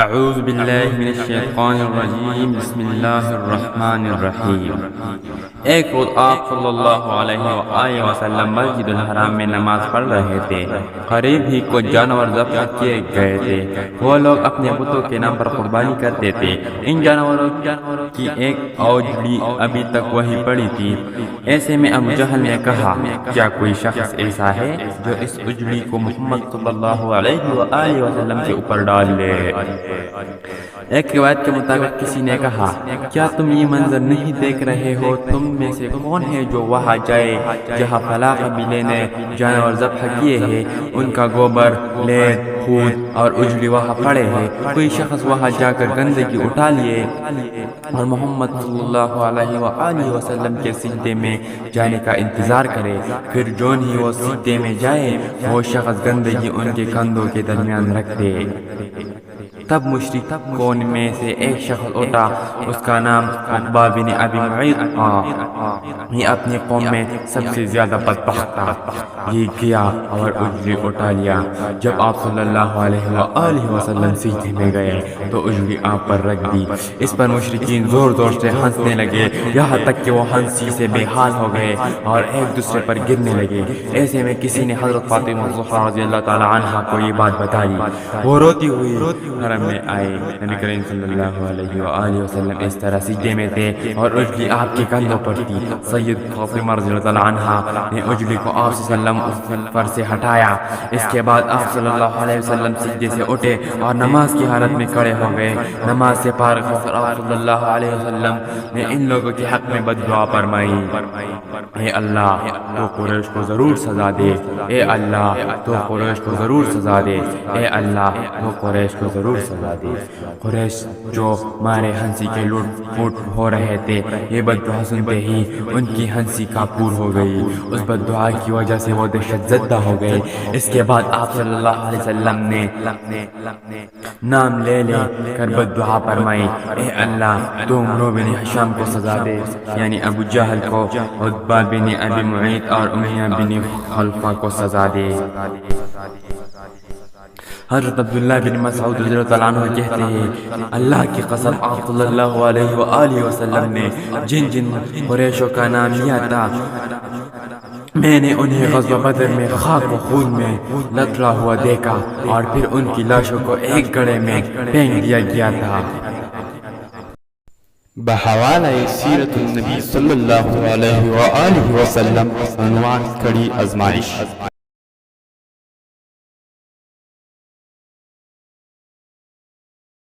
اعوذ باللہ من الشیطان الرجیم بسم اللہ الرحمن الرحیم۔ ایک روز آپ صلی اللہ علیہ وآلہ وسلم مسجد الحرام میں نماز پڑھ رہے تھے۔ قریب ہی کچھ جانور ذبح کیے گئے تھے۔ وہ لوگ اپنے بتوں کے نام پر قربانی کرتے تھے۔ ان جانوروں کی ایک اوجڑی ابھی تک وہیں پڑی تھی۔ ایسے میں ابو جہل نے کہا، کیا کوئی شخص ایسا ہے جو اس اجڑی کو محمد صلی اللہ علیہ وآلہ وسلم کے اوپر ڈال لے؟ ایک روایت کے مطابق کسی نے کہا، کیا تم یہ منظر نہیں دیکھ رہے ہو؟ تم میں سے کون ہے جو وہاں جائے جہاں فلاں قبیلے نے جانور ذبح کیے ہیں، ان کا گوبر، لید، خون اور اجڑی وہاں پڑے ہیں؟ کوئی شخص وہاں جا کر گندگی اٹھا لیے اور محمد صلی اللہ علیہ وآلہ وسلم کے سجدے میں جانے کا انتظار کرے، پھر جون ہی وہ سجدے میں جائے وہ شخص گندگی ان کے کندھوں کے درمیان رکھ دے۔ تب مشرکوں میں سے ایک شخص اٹھا، اس کا نام عقبہ بن ابی معیط تھا۔ یہ اپنی قوم میں سب سے زیادہ بدبخت تھا۔ یہ گیا اور اجڑی اٹھا لیا۔ جب آپ صلی اللہ علیہ وآلہ وسلم سجدے میں گئے تو اجڑی آپ پر رکھ دی۔ اس پر مشرکین زور زور سے ہنسنے لگے، یہاں تک کہ وہ ہنسی سے بے حال ہو گئے اور ایک دوسرے پر گرنے لگے۔ ایسے میں کسی نے حضرت فاطمہ الزہرا رضی اللہ تعالی عنہا کو یہ بات بتائی۔ وہ روتی ہوئی حرم میں آئے۔ نبی کریم صلی اللہ علیہ وآلہ وسلم اس طرح سجدے میں تھے اور اجڑی آپ کے کندھوں پر تھی۔ سید فاطمہ رضی اللہ تعالی عنہا نے اجڑی کو آپ صلی اللہ علیہ وسلم پر سے ہٹایا۔ اس کے بعد آپ صلی اللہ علیہ وسلم سجدے سے اٹھے اور نماز کی حالت میں کھڑے ہو گئے۔ نماز سے فارغ ہو کر آپ صلی اللہ علیہ وسلم نے ان لوگوں کے حق میں بد دعا فرمائی، اے اللہ تو قریش کو ضرور سزا دے، اے اللہ تو قریش کو ضرور سزا دے، اے اللہ تو قریش کو ضرور سزا دے۔ قریش جو مارے ہنسی کے لوٹ پھوٹ ہو رہے تھے، یہ بد دعا سنتے ہی ان کی ہنسی کافور ہو گئی۔ اس بد دعا کی وجہ سے وہ دہشت زدہ ہو گئے۔ اس کے بعد آپ صلی اللہ علیہ وسلم نے نام لے کر بد دعا فرمائی، اے اللہ تو عمرو بن ہشام کو سزا دے، یعنی ابو جہل کو، عتبہ بن ابی معیط اور امیہ بن خلفہ کو سزا دے۔ حضرت عبداللہ بن مسعود رضی اللہ عنہ کہتے ہیں، اللہ کی قسم آپ صلی اللہ علیہ وآلہ وسلم نے جن جن قریشوں کا نام لیا تھا، میں نے انہیں غزوہ بدر میں خاک و خون میں لتڑا ہوا دیکھا اور پھر ان کی لاشوں کو ایک گڑھے میں پھینک دیا گیا تھا۔ بحوالہ سیرت النبی صلی اللہ علیہ وآلہ وسلم عنوان کڑی آزمائش۔